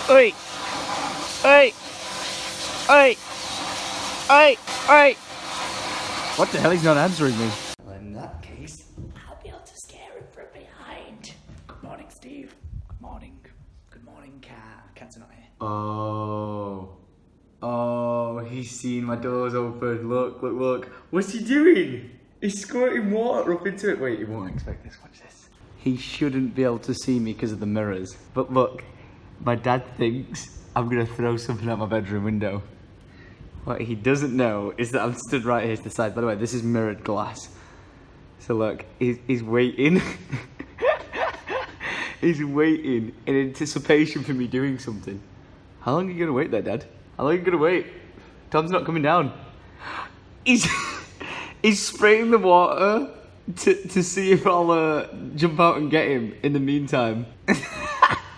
Oi! Oi! Oi! Oi! Oi! What the hell? He's not answering me. Well, in that case, I'll be able to scare him from behind. Good morning, Steve. Good morning. Good morning, Cat. Cat's not here. Oh. Oh, he's seen my doors open. Look, look, look. What's he doing? He's squirting water up into it. Wait, he won't expect this. Watch this. He shouldn't be able to see me because of the mirrors. But look, my dad thinks I'm going to throw something out my bedroom window. What he doesn't know is that I'm stood right here to the side. By the way, this is mirrored glass. So look, he's waiting. He's waiting in anticipation for me doing something. How long are you going to wait there, Dad? How long are you going to wait? Tom's not coming down. He's spraying the water to see if I'll jump out and get him in the meantime.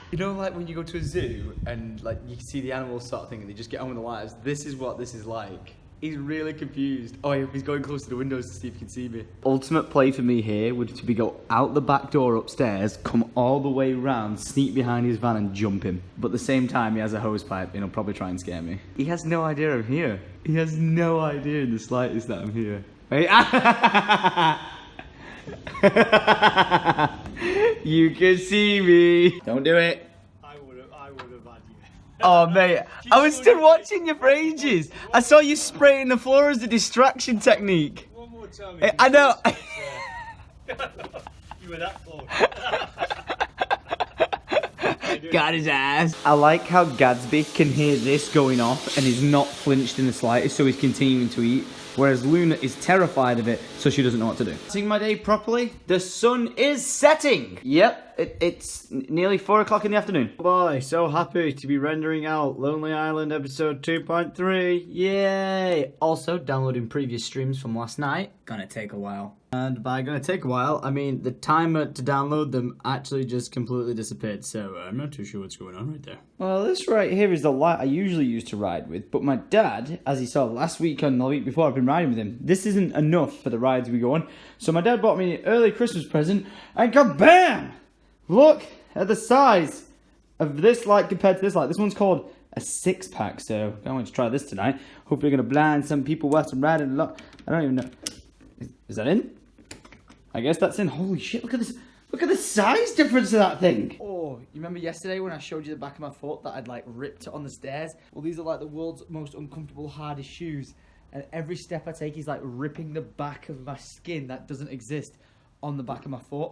You know, like when you go to a zoo and like you can see the animals sort of thing and they just get on with their lives. This is what this is like. He's really confused. Oh, he's going close to the windows to see if he can see me. Ultimate play for me here would to be go out the back door upstairs, come all the way round, sneak behind his van and jump him. But at the same time, he has a hose pipe and he'll probably try and scare me. He has no idea I'm here. He has no idea in the slightest that I'm here. Wait. You can see me. Don't do it. I would have had you. Oh mate, I was still watching you for ages. I saw you spraying the floor as a distraction technique. One more time. I know. You were that close. Got his ass. I like how Gadsby can hear this going off and is not flinched in the slightest, so he's continuing to eat. Whereas Luna is terrified of it, so she doesn't know what to do. Seeing my day properly, the sun is setting. Yep, it's nearly 4 o'clock in the afternoon. Boy, so happy to be rendering out Lonely Island episode 2.3. Yay! Also, downloading previous streams from last night. Gonna take a while. And by gonna take a while, I mean the timer to download them actually just completely disappeared, so I'm not too sure what's going on right there. Well, this right here is the light I usually use to ride with, but my dad, as he saw last week and the week before I've been riding with him, this isn't enough for the rides we go on. So my dad bought me an early Christmas present, and kabam! Look at the size of this light compared to this light. This one's called a 6-pack, so I'm going to try this tonight. Hopefully going to blind some people whilst I'm riding a lot. I don't even know. Is that in? I guess that's in. Holy shit, look at this. Look at the size difference of that thing. Oh, you remember yesterday when I showed you the back of my foot that I'd like ripped it on the stairs? Well, these are like the world's most uncomfortable, hardest shoes. And every step I take is like ripping the back of my skin that doesn't exist on the back of my foot.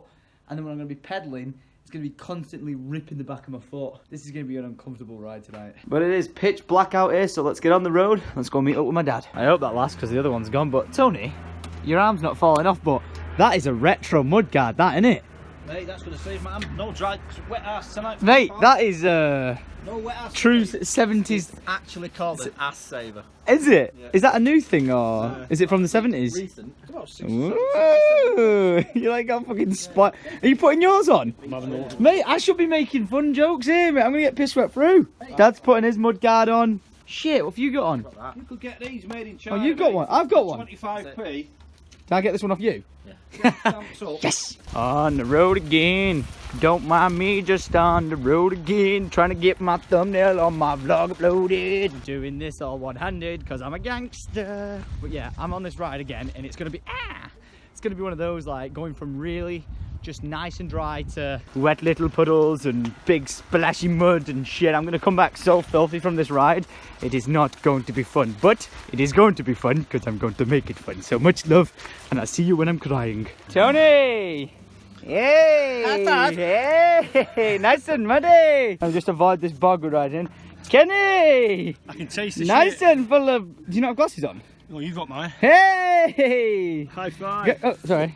And then when I'm going to be pedaling, it's going to be constantly ripping the back of my foot. This is going to be an uncomfortable ride tonight. But it is pitch black out here, so let's get on the road. Let's go meet up with my dad. I hope that lasts because the other one's gone. But Tony, your arm's not falling off, but that is a retro mudguard, that, innit? Mate, that's going to save my arm. No dry, wet ass tonight. Mate, that is no wet ass. True 70s. It's actually called an ass saver. Is it? Yeah. Is that a new thing or is it from the 70s? Recent. It's about 6 Ooh, you like got fucking spot. Are you putting yours on? Mate, I should be making fun jokes here, mate. I'm gonna get piss wet through. Dad's putting his mud guard on. Shit, what have you got on? You could get these made in China. Oh, you've got one. I've got one. 25p. Can I get this one off you? Yeah. Yes! On the road again. Don't mind me, just on the road again. Trying to get my thumbnail on my vlog uploaded. Doing this all one-handed because I'm a gangster. But yeah, I'm on this ride again and it's going to be, it's going to be one of those like going from really just nice and dry to wet little puddles and big splashy mud and shit. I'm going to come back so filthy from this ride. It is not going to be fun, but it is going to be fun because I'm going to make it fun. So much love, and I'll see you when I'm crying. Tony! Hey! Hey! Nice and muddy! I'll just avoid this bog we're riding. Kenny! I can taste the nice shit. And full of... Do you not have glasses on? Oh, you got mine. Hey! High five. Oh, sorry.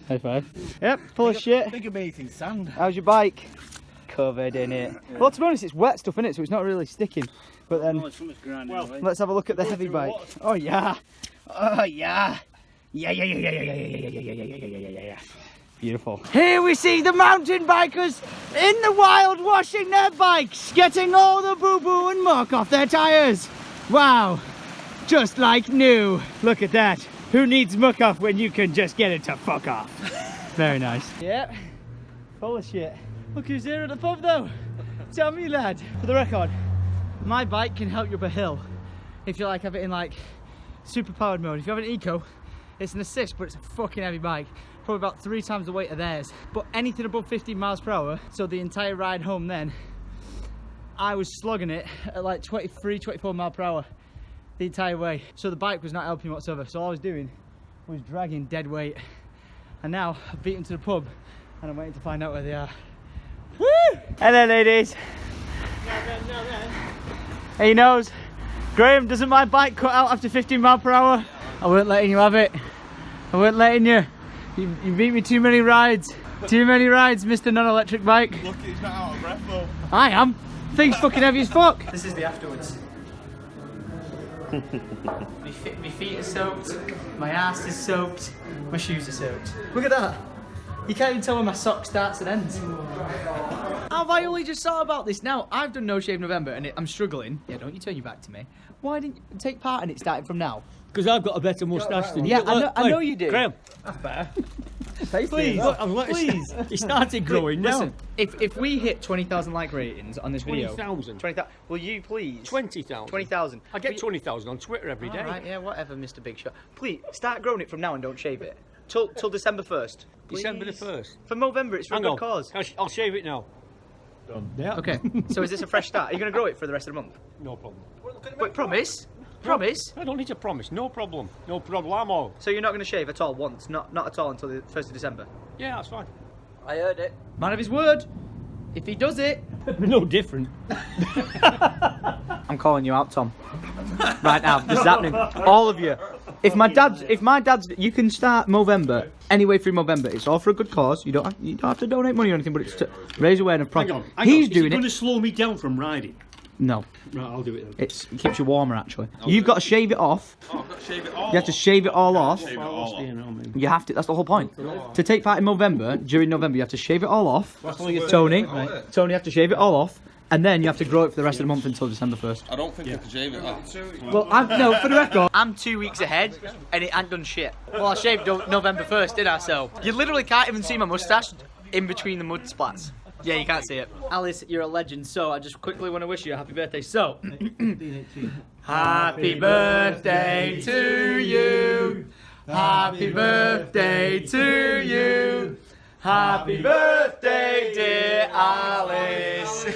High five. Yep, full of shit. Big amazing sand. How's your bike? Covered in it. Yeah. Well, to be honest, it's wet stuff in it, so it's not really sticking. But then, well, let's have a look at the heavy bike. Oh yeah. Oh yeah. Yeah. Beautiful. Here we see the mountain bikers in the wild washing their bikes, getting all the boo-boo and muck off their tires. Wow. Just like new. Look at that. Who needs muck off when you can just get it to fuck off? Very nice. Yep. Full of shit. Look who's here at the pub though. Tell me, lad, for the record, my bike can help you up a hill if you like have it in like super powered mode. If you have an eco, it's an assist, but it's a fucking heavy bike. Probably about 3 times the weight of theirs. But anything above 15 miles per hour, so the entire ride home then, I was slogging it at like 23, 24 miles per hour the entire way. So the bike was not helping whatsoever. So all I was doing was dragging dead weight. And now I've beaten to the pub and I'm waiting to find out where they are. Woo! Hello ladies. He knows. Graham, doesn't my bike cut out after 15 miles per hour? I weren't letting you have it. I weren't letting you. You beat me too many rides. Too many rides, Mr. Non-electric bike. Look, he's not out of breath though. I am. Thing's fucking heavy as fuck. This is the afterwards. My feet are soaked. My ass is soaked. My shoes are soaked. Look at that. You can't even tell where my sock starts and ends. Have I only just thought about this now? I've done No Shave November and I'm struggling. Yeah, don't you turn your back to me. Why didn't you take part in it starting from now? Because I've got a better moustache than you. Yeah, I know you do. Graham, That's better. please, look, please. It started growing now. Listen, if we hit 20,000 like ratings on this video, 20,000. 20,000. Will you please? 20,000. 20,000. I get 20,000 on Twitter every day. Alright, yeah, whatever, Mr. Big Shot. Please start growing it from now and don't shave it till December 1st. December the Please. 1st. For Movember, it's for a Hang good on. cause. I'll shave it now. Yeah. Okay, so is this a fresh start? Are you going to grow it for the rest of the month? No problem. Wait, promise? Promise? I don't need to promise. No problem. No problemo. So you're not going to shave at all once? Not at all until the 1st of December? Yeah, that's fine. I heard it. Man of his word. If he does it. No different. I'm calling you out, Tom. Right now, this is happening. All of you. If my dad's, you can start Movember anyway through Movember. It's all for a good cause. You don't have to donate money or anything, but it's to raise awareness of problems. He's doing going it. to slow me down from riding? No, Right, I'll do it then. it keeps you warmer actually. You've got to shave it off. Oh, I've got to shave it all. You have to shave it all off. Shave it all off. You have to. That's the whole point. To take part in Movember during November, you have to shave it all off. Tony, you have to shave it all off, and then you have to grow it for the rest of the month until December 1st. I don't think I can shave it off. Well, no, for the record, I'm 2 weeks ahead, and it ain't done shit. Well, I shaved November 1st, did I? So you literally can't even see my moustache in between the mud splats. Yeah, you can't see it. Alice, you're a legend, so I just quickly want to wish you a happy birthday. So, happy birthday to you. Happy birthday to you. Happy birthday, dear Alice.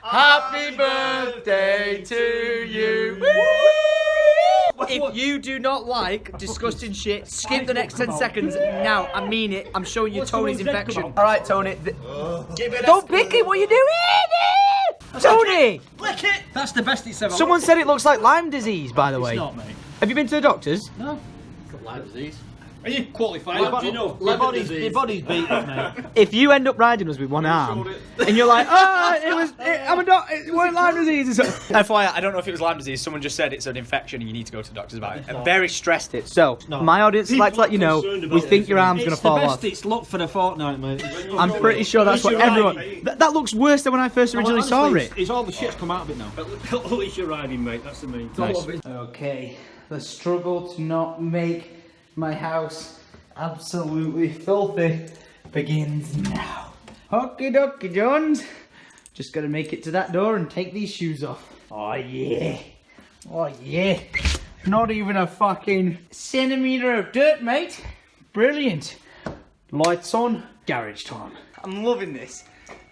Happy birthday to you. If you do not like disgusting shit, skip the next 10 seconds now. I mean it. I'm showing you Tony's infection. Alright, Tony. Don't pick it. What are you doing? Tony! Lick it! That's the best it's ever Someone said it looks like Lyme disease, by the way. It's not, mate. Have you been to the doctors? No. Lyme disease. Are you qualified? Your Your body's beat, mate. If you end up riding us with one arm, and you're like, it weren't Lyme disease. FYI, I don't know if it was Lyme disease. Someone just said it's an infection and you need to go to the doctors about it. And very stressed it. So, my audience like to let you know, we think your arm's going to fall off. It's luck for the fortnight, mate. I'm pretty sure that's what everyone... That looks worse than when I first originally saw it. It's all the shit's come out of it now. At least you're riding, mate. That's the main thing. Nice. Okay, the struggle to not make my house absolutely filthy begins now. Okie dokie, Jones. Just gotta make it to that door and take these shoes off. Oh yeah. Oh yeah. Not even a fucking centimetre of dirt, mate. Brilliant. Lights on, garage time. I'm loving this.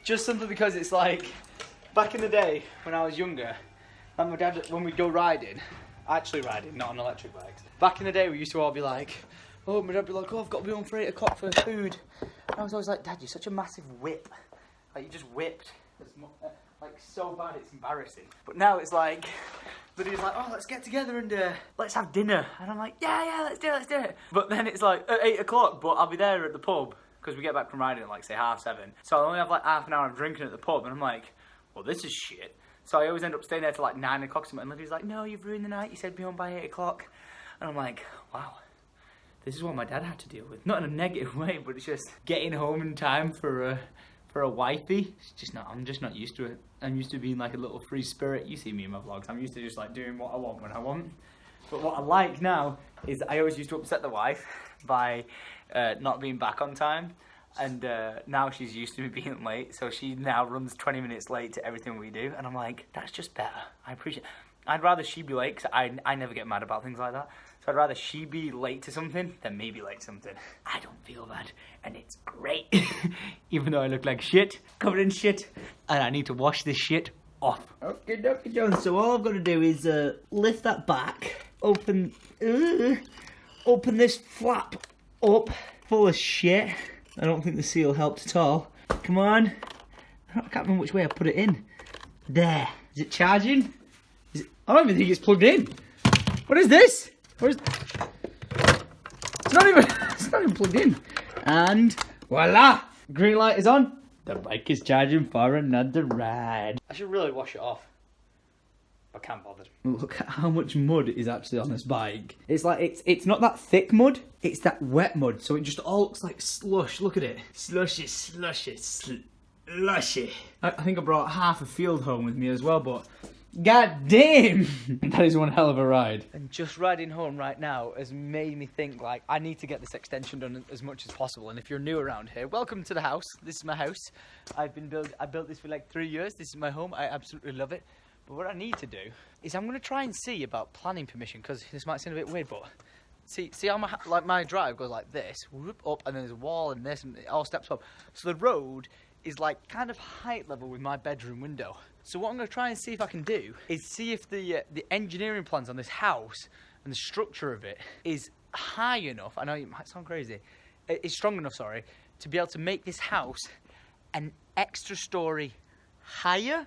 Just simply because it's like, back in the day when I was younger, like my dad, when we'd go riding, actually riding, not on electric bikes. Back in the day we used to all be like, oh, my dad would be like, oh, I've got to be home for 8 o'clock for food. And I was always like, Dad, you're such a massive whip. Like, you just whipped. Like, so bad, it's embarrassing. But now it's like, Lydia's like, oh, let's get together and let's have dinner. And I'm like, yeah, let's do it. But then it's like, at 8 o'clock, but I'll be there at the pub, because we get back from riding at like, say, 7:30. So I only have like half an hour of drinking at the pub, and I'm like, well, this is shit. So I always end up staying there till like 9 o'clock or something. And Lydia's like, no, you've ruined the night. You said be home by 8 o'clock. And I'm like, wow. This is what my dad had to deal with. Not in a negative way, but it's just getting home in time for a wifey. It's just not. I'm just not used to it. I'm used to being like a little free spirit. You see me in my vlogs. I'm used to just like doing what I want when I want. But what I like now is I always used to upset the wife by not being back on time. And now she's used to me being late, so she now runs 20 minutes late to everything we do. And I'm like, that's just better. I appreciate it. I'd rather she be late, because I never get mad about things like that. So I'd rather she be late to something than me be late to something. I don't feel bad, and it's great. Even though I look like shit, covered in shit, and I need to wash this shit off. Okay, Dr. Jones, so all I've got to do is lift that back, open this flap up, full of shit. I don't think the seal helped at all. Come on. I can't remember which way I put it in. There. Is it charging? I don't even think it's plugged in. What is this? It's not even plugged in. And voila! Green light is on. The bike is charging for another ride. I should really wash it off. I can't bother. Look at how much mud is actually on this bike. It's like, it's not that thick mud, it's that wet mud. So it just all looks like slush. Look at it. Slushy, slushy, slushy. I think I brought half a field home with me as well, but god damn! That is one hell of a ride. And just riding home right now has made me think, like, I need to get this extension done as much as possible. And if you're new around here, welcome to the house. This is my house. I built this for like 3 years. This is my home. I absolutely love it. But what I need to do is I'm going to try and see about planning permission, because this might seem a bit weird, but see how my drive goes like this, whoop, up, and then there's a wall and this, and it all steps up. So the road is like kind of height level with my bedroom window. So what I'm going to try and see if I can do is see if the engineering plans on this house and the structure of it is high enough. I know it might sound crazy. It's strong enough, sorry, to be able to make this house an extra story higher.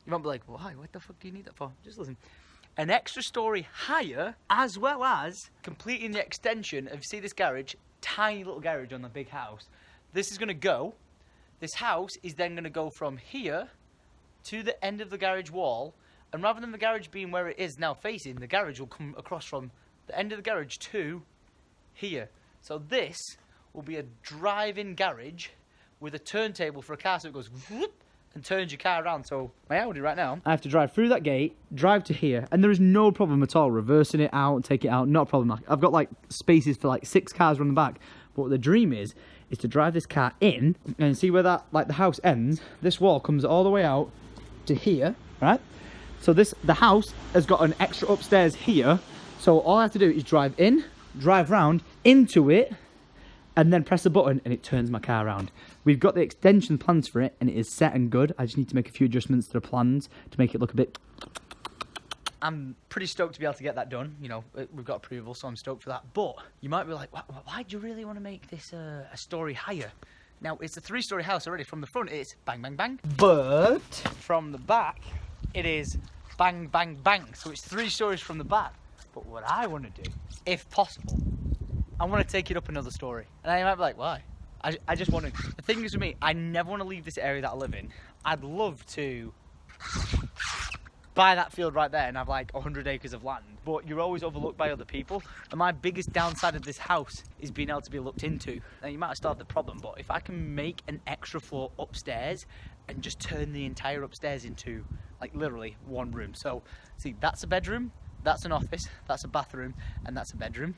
You might be like, why? What the fuck do you need that for? Just listen. An extra story higher, as well as completing the extension of, see this garage, tiny little garage on the big house. This is going to go, this house is then going to go from here to the end of the garage wall, and rather than the garage being where it is now facing, the garage will come across from the end of the garage to here. So this will be a drive-in garage with a turntable for a car, so it goes whoop and turns your car around. So my Audi right now, I have to drive through that gate, drive to here, and there is no problem at all reversing it out, take it out, not a problem. I've got like spaces for like 6 cars on the back. But what the dream is to drive this car in and see where that, like, the house ends. This wall comes all the way out to here, right? So the house has got an extra upstairs here. So all I have to do is drive in, drive round into it, and then press a button and it turns my car around. We've got the extension plans for it and it is set and good. I just need to make a few adjustments to the plans to make it look a bit... I'm pretty stoked to be able to get that done. You know, we've got approval, so I'm stoked for that. But you might be like, why do you really want to make this a story higher? Now, it's a 3-story house already. From the front, it's bang, bang, bang. But from the back, it is bang, bang, bang. So it's 3 stories from the back. But what I want to do, if possible, I want to take it up another story. And I might be like, why? I just want to... The thing is with me, I never want to leave this area that I live in. I'd love to buy that field right there and have like 100 acres of land. But you're always overlooked by other people. And my biggest downside of this house is being able to be looked into. Now, you might have started the problem, but if I can make an extra floor upstairs and just turn the entire upstairs into, like, literally one room. So, see, that's a bedroom, that's an office, that's a bathroom, and that's a bedroom.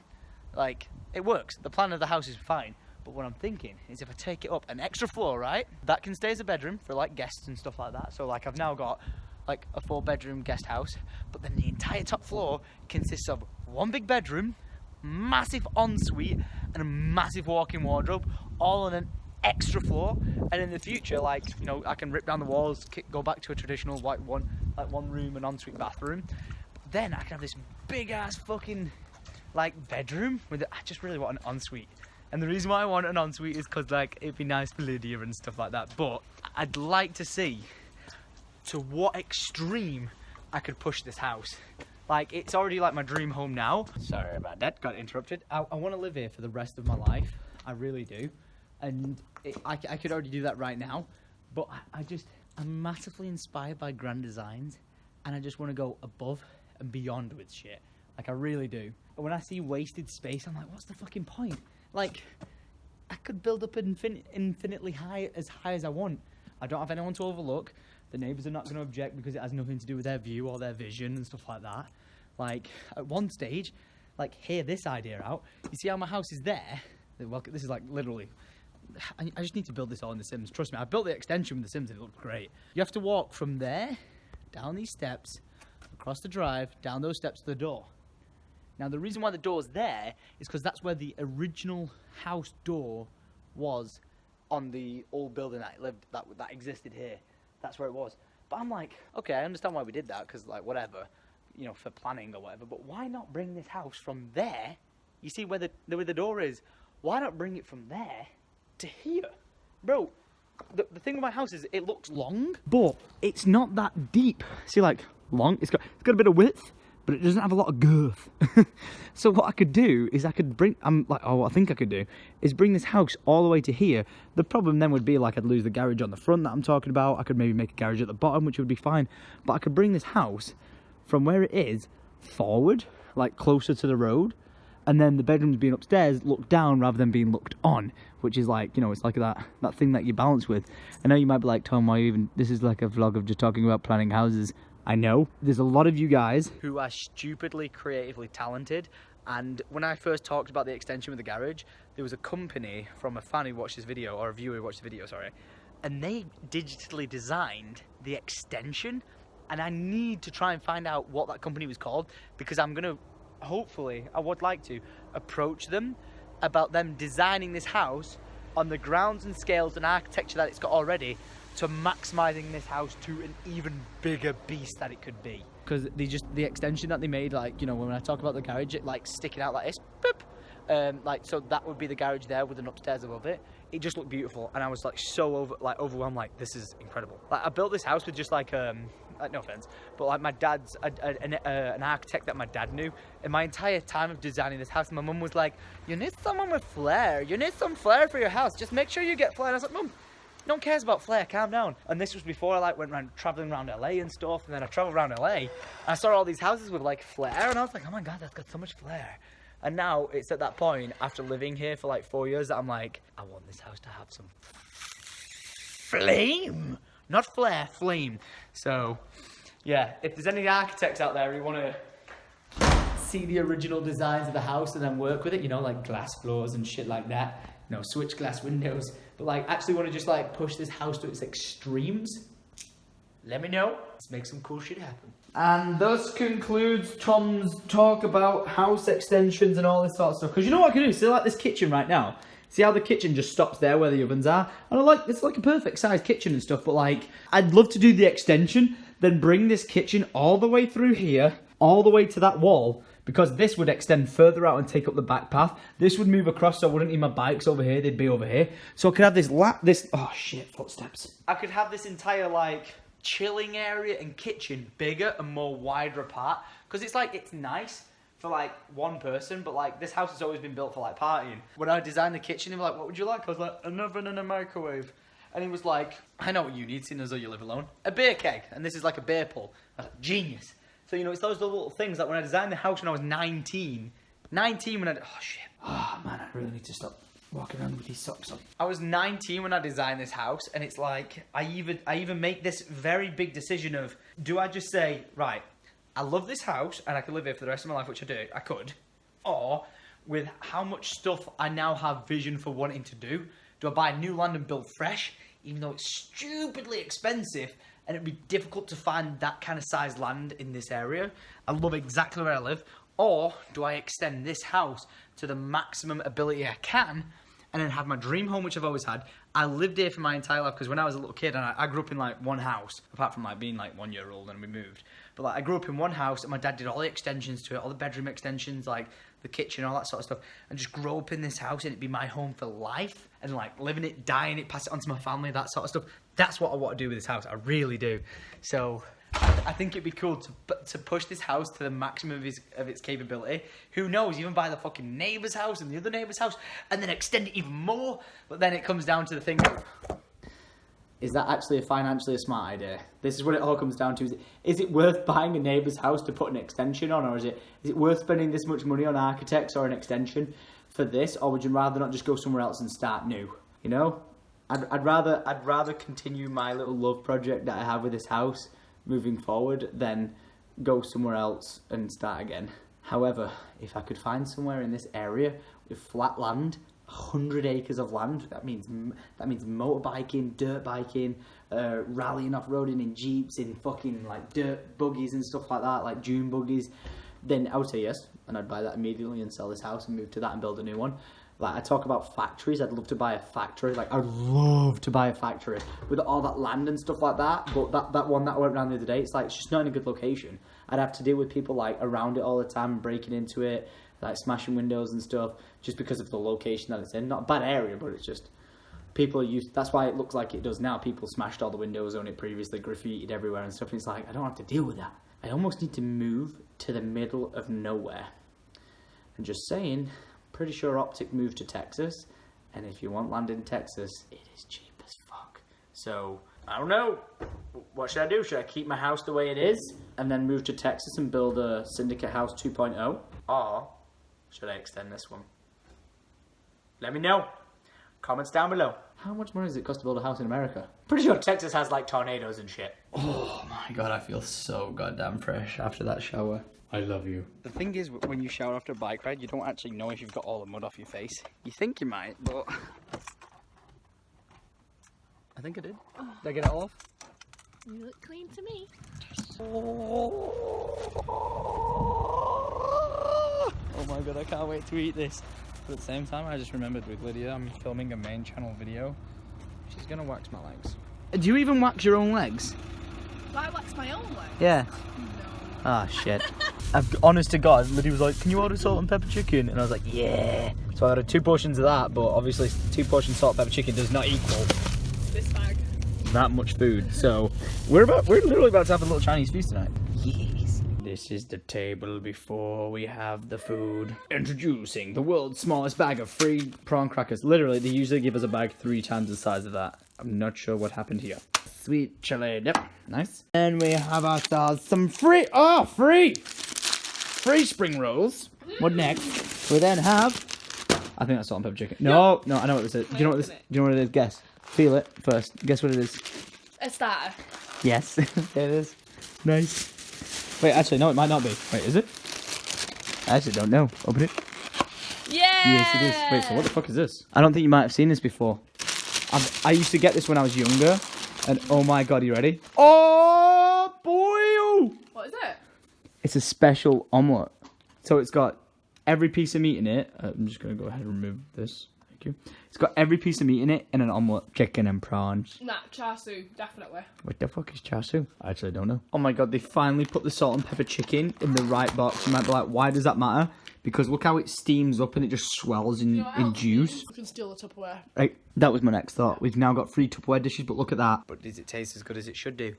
Like, it works. The plan of the house is fine. But what I'm thinking is if I take it up an extra floor, right, that can stay as a bedroom for like guests and stuff like that. So like I've now got like a 4-bedroom guest house, but then the entire top floor consists of 1 big bedroom, massive ensuite, and a massive walk-in wardrobe, all on an extra floor. And in the future, like, you know, I can rip down the walls, go back to a traditional like one room and ensuite bathroom. But then I can have this big ass fucking like bedroom with it. I just really want an ensuite. And the reason why I want an ensuite is because, like, it'd be nice for Lydia and stuff like that. But I'd like to see to what extreme I could push this house. Like, it's already like my dream home now. Sorry about that, got interrupted. I want to live here for the rest of my life. I really do. And I could already do that right now. But I'm massively inspired by grand designs. And I just want to go above and beyond with shit. Like, I really do. And when I see wasted space, I'm like, what's the fucking point? Like, I could build up infinitely high as I want. I don't have anyone to overlook. The neighbours are not going to object because it has nothing to do with their view or their vision and stuff like that. Like, at one stage, like, hear this idea out. You see how my house is there? Well, this is like literally I just need to build this all in The Sims. Trust me, I built the extension with The Sims and it looked great. You have to walk from there, down these steps, across the drive, down those steps to the door. Now the reason why the door's there is because that's where the original house door was on the old building that lived, that existed here. That's where it was. But I'm like, okay, I understand why we did that, because like whatever, you know, for planning or whatever, but why not bring this house from there? You see where the door is? Why not bring it from there to here? Bro, the thing with my house is it looks long, but it's not that deep. See, like, long, it's got a bit of width, but it doesn't have a lot of girth. So what I could do is I could bring, what I think I could do is bring this house all the way to here. The problem then would be like I'd lose the garage on the front that I'm talking about. I could maybe make a garage at the bottom, which would be fine. But I could bring this house from where it is forward, like closer to the road. And then the bedrooms being upstairs look down rather than being looked on, which is like, you know, it's like that thing that you balance with. I know you might be like, Tom, why even, this is like a vlog of just talking about planning houses. I know there's a lot of you guys who are stupidly creatively talented, and when I first talked about the extension with the garage, there was a company from a fan who watched this video, or a viewer who watched the video, sorry, and they digitally designed the extension, and I need to try and find out what that company was called, because I'm gonna, hopefully, I would like to approach them about them designing this house on the grounds and scales and architecture that it's got already, to maximising this house to an even bigger beast that it could be. Because the extension that they made, like, you know, when I talk about the garage, it like sticking out like this, boop, like, so that would be the garage there with an upstairs above it. It just looked beautiful, and I was like so overwhelmed, like, this is incredible. Like, I built this house with just like no offense, but like my dad's an architect that my dad knew. And my entire time of designing this house, my mum was like, you need someone with flair, you need some flair for your house, just make sure you get flair. And I was like, Mum, no one cares about flair, calm down. And this was before I like went around traveling around LA and stuff, and then I traveled around LA and I saw all these houses with like flair, and I was like, oh my god, that's got so much flair. And now it's at that point after living here for like 4 years that I'm like, I want this house to have some flame, not flair, flame. So yeah, if there's any architects out there who want to see the original designs of the house and then work with it, you know, like glass floors and shit like that, you know, switch glass windows, but like actually want to just like push this house to its extremes, let me know. Let's make some cool shit happen. And thus concludes Tom's talk about house extensions and all this sort of stuff. Because you know what I can do? See, like this kitchen right now. See how the kitchen just stops there where the ovens are? And I like, it's like a perfect size kitchen and stuff, but like, I'd love to do the extension, then bring this kitchen all the way through here, all the way to that wall, because this would extend further out and take up the back path. This would move across, so I wouldn't need my bikes over here, they'd be over here. So I could have this oh shit, footsteps. I could have this entire like chilling area and kitchen bigger and more wider apart, because it's like, it's nice for like one person, but like this house has always been built for like partying. When I designed the kitchen, he was like, what would you like? I was like, an oven and a microwave. And he was like, I know what you need, seeing as though you live alone. A beer keg, and this is like a beer pull. I was like, genius. So, you know, it's those little things that when I designed the house when I was 19 when I, oh shit. Oh man, I really need to stop walking around with these socks on. I was 19 when I designed this house, and it's like, I even make this very big decision of, do I just say, right, I love this house and I could live here for the rest of my life, which I could, or with how much stuff I now have vision for wanting to do I buy new land and build fresh, even though it's stupidly expensive and it'd be difficult to find that kind of size land in this area? I love exactly where I live. Or do I extend this house to the maximum ability I can and then have my dream home, which I've always had? I lived here for my entire life, because when I was a little kid, and I grew up in like one house, apart from like being like 1 year old and we moved. But like I grew up in one house and my dad did all the extensions to it, all the bedroom extensions, like the kitchen, all that sort of stuff, and just grow up in this house and it'd be my home for life, and like living it, dying it, pass it on to my family, that sort of stuff. That's what I want to do with this house. I really do. So I think it'd be cool to push this house to the maximum of its capability. Who knows, even buy the fucking neighbour's house and the other neighbour's house and then extend it even more. But then it comes down to the thing, is that actually financially a smart idea? This is what it all comes down to. Is it worth buying a neighbour's house to put an extension on, or is it worth spending this much money on architects or an extension for this, or would you rather not just go somewhere else and start new? You know, I'd rather continue my little love project that I have with this house moving forward than go somewhere else and start again. However, if I could find somewhere in this area with flat land, 100 acres of land. That means motorbiking, dirt biking, rallying off-roading in jeeps, in fucking like dirt buggies and stuff like that, like dune buggies. Then I would say yes, and I'd buy that immediately and sell this house and move to that and build a new one. Like, I talk about factories. I'd love to buy a factory. Like, I'd love to buy a factory with all that land and stuff like that. But that one that I went around the other day, it's like, it's just not in a good location. I'd have to deal with people, like, around it all the time, breaking into it, like, smashing windows and stuff, just because of the location that it's in. Not a bad area, but it's just, people are used, that's why it looks like it does now. People smashed all the windows on it previously, graffitied everywhere and stuff. And it's like, I don't have to deal with that. I almost need to move to the middle of nowhere. And just saying, pretty sure Optic moved to Texas, and if you want land in Texas, it is cheap as fuck. So, I don't know. What should I do? Should I keep my house the way it is, and then move to Texas and build a Syndicate house 2.0? Or, should I extend this one? Let me know. Comments down below. How much money does it cost to build a house in America? Pretty sure Texas has, like, tornadoes and shit. Oh my god, I feel so goddamn fresh after that shower. I love you. The thing is, when you shower after a bike ride, you don't actually know if you've got all the mud off your face. You think you might, but... I think I did. Oh. Did I get it off? You look clean to me. Oh my god, I can't wait to eat this. But at the same time, I just remembered with Lydia, I'm filming a main channel video. She's gonna wax my legs. Do you even wax your own legs? Do I wax my own legs? Yeah. No. Ah, shit. Honest to God, Lydia was like, can you order salt and pepper chicken? And I was like, yeah. So I ordered 2 portions of that, but obviously 2 portions salt and pepper chicken does not equal This bag. that much food. So we're literally about to have a little Chinese feast tonight. Yes. This is the table before we have the food. Introducing the world's smallest bag of free prawn crackers. Literally, they usually give us a bag 3 times the size of that. I'm not sure what happened here. Sweet chili dip. Nice. And we have ourselves some free spring rolls. What next? We then have, I think that's salt and pepper chicken. No, I know what this is. Do you know what this? Do you know what it is? Guess. Feel it first. Guess what it is. A starter. Yes, there it is. Nice. Wait, actually, no, it might not be. Wait, is it? I actually don't know. Open it. Yeah. Yes, it is. Wait, so what the fuck is this? I don't think you might have seen this before. I used to get this when I was younger, and oh my god, are you ready? Oh boy! What is it? It's a special omelette. So it's got every piece of meat in it. I'm just gonna go ahead and remove this. Thank you. It's got every piece of meat in it and an omelette. Chicken and prawns. Nah, char siu, definitely. What the fuck is char siu? I actually don't know. Oh my god, they finally put the salt and pepper chicken in the right box. You might be like, why does that matter? Because look how it steams up and it just swells in juice. You can steal the Tupperware. Right, that was my next thought. We've now got 3 Tupperware dishes, but look at that. But does it taste as good as it should do?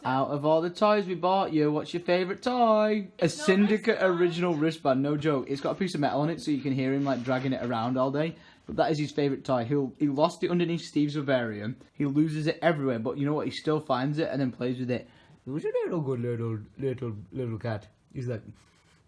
Out of all the toys we bought you, what's your favourite toy? A Syndicate original wristband, no joke. It's got a piece of metal on it so you can hear him like dragging it around all day. But that is his favourite toy. He lost it underneath Steve's vivarium. He loses it everywhere, but you know what? He still finds it and then plays with it. Who's a little good little cat? He's like,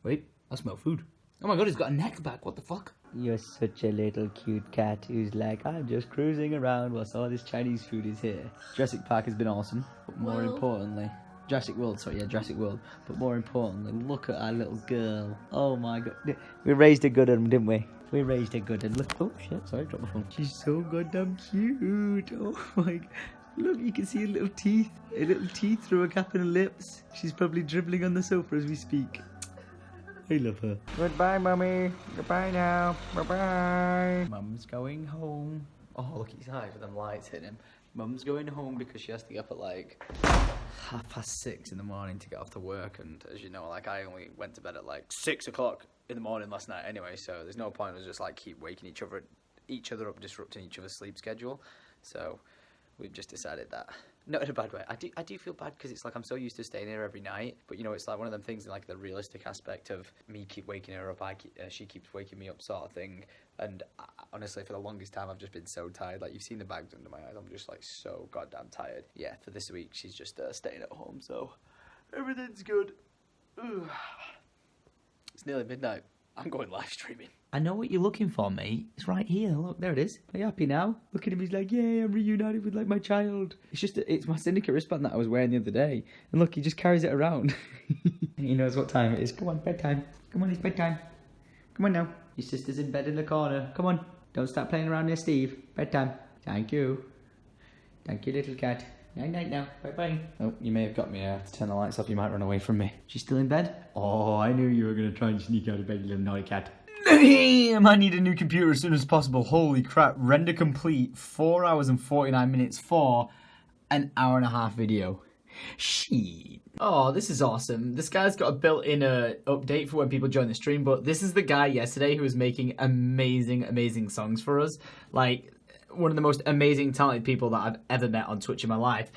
wait, I smell food. Oh my god, he's got a neck back, what the fuck? You're such a little cute cat who's like, I'm just cruising around whilst all this Chinese food is here. Jurassic Park has been awesome, but more importantly, Jurassic World, but more importantly, look at our little girl. Oh my god, we raised a good one, didn't we? We raised a good one. Look, oh shit, sorry, drop my phone. She's so goddamn cute. Oh my god. Look, you can see her little teeth through a gap in her lips. She's probably dribbling on the sofa as we speak. I love her. Goodbye, Mummy. Goodbye now. Bye-bye. Mum's going home. Oh, look at his eyes with them lights hitting him. Mum's going home because she has to get up at like 6:30 in the morning to get off to work. And as you know, like I only went to bed at like 6 o'clock in the morning last night anyway. So there's no point in just like keep waking each other up, disrupting each other's sleep schedule. So we've just decided that. Not in a bad way. I do feel bad because it's like I'm so used to staying here every night, but you know, it's like one of them things in like the realistic aspect of me keep waking her up, she keeps waking me up sort of thing. And honestly, for the longest time, I've just been so tired. Like you've seen the bags under my eyes. I'm just like so goddamn tired. Yeah, for this week, she's just staying at home, so everything's good. Ugh. It's nearly midnight. I'm going live streaming. I know what you're looking for, mate. It's right here. Look, there it is. Are you happy now? Look at him. He's like, yeah, I'm reunited with like my child. It's my Syndicate wristband that I was wearing the other day. And look, he just carries it around. He knows what time it is. Come on, bedtime. Come on, it's bedtime. Come on now. Your sister's in bed in the corner. Come on. Don't start playing around near Steve. Bedtime. Thank you. Thank you, little cat. Night night now. Bye bye. Oh, you may have got me. I have to turn the lights off. You might run away from me. She's still in bed? Oh, I knew you were going to try and sneak out of bed, you little naughty cat. Damn, I need a new computer as soon as possible. Holy crap. Render complete. 4 hours and 49 minutes for an hour and a half video. Shit. Oh, this is awesome. This guy's got a built-in update for when people join the stream, but this is the guy yesterday who was making amazing songs for us. Like, one of the most amazing, talented people that I've ever met on Twitch in my life.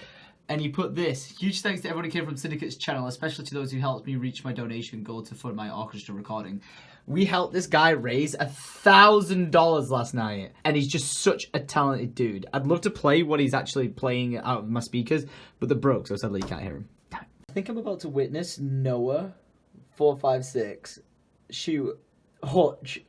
And he put this: huge thanks to everyone who came from Syndicate's channel, especially to those who helped me reach my donation goal to fund my orchestra recording. We helped this guy raise $1,000 last night, and he's just such a talented dude. I'd love to play what he's actually playing out of my speakers, but they're broke, so sadly you can't hear him. I think I'm about to witness Noah 456 shoot Hutch,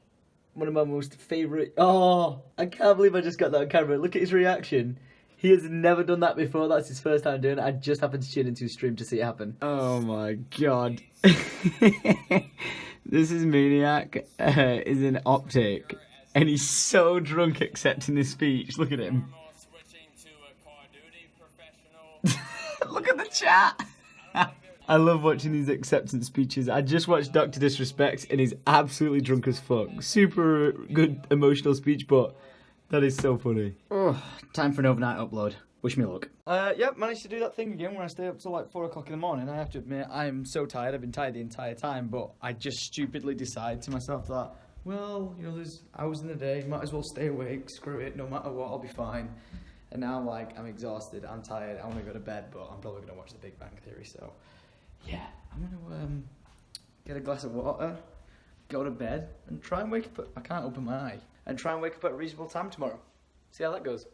one of my most favourite. Oh, I can't believe I just got that on camera. Look at his reaction. He has never done that before. That's his first time doing it. I just happened to tune into his stream to see it happen. Oh my god. This is Maniac, is an optic, and he's so drunk accepting this speech. Look at him. Look at the chat. I love watching these acceptance speeches. I just watched Dr. Disrespect, and he's absolutely drunk as fuck. Super good emotional speech, but that is so funny. Oh, time for an overnight upload. Wish me luck. Yep, managed to do that thing again where I stay up till like 4 o'clock in the morning. I have to admit, I am so tired. I've been tired the entire time, but I just stupidly decide to myself that, well, you know, there's hours in the day, might as well stay awake, screw it, no matter what, I'll be fine. And now, like, I'm exhausted, I'm tired, I want to go to bed, but I'm probably going to watch The Big Bang Theory, so, yeah, I'm going to get a glass of water, go to bed, and try and wake up, I can't open my eye, and try and wake up at a reasonable time tomorrow. See how that goes.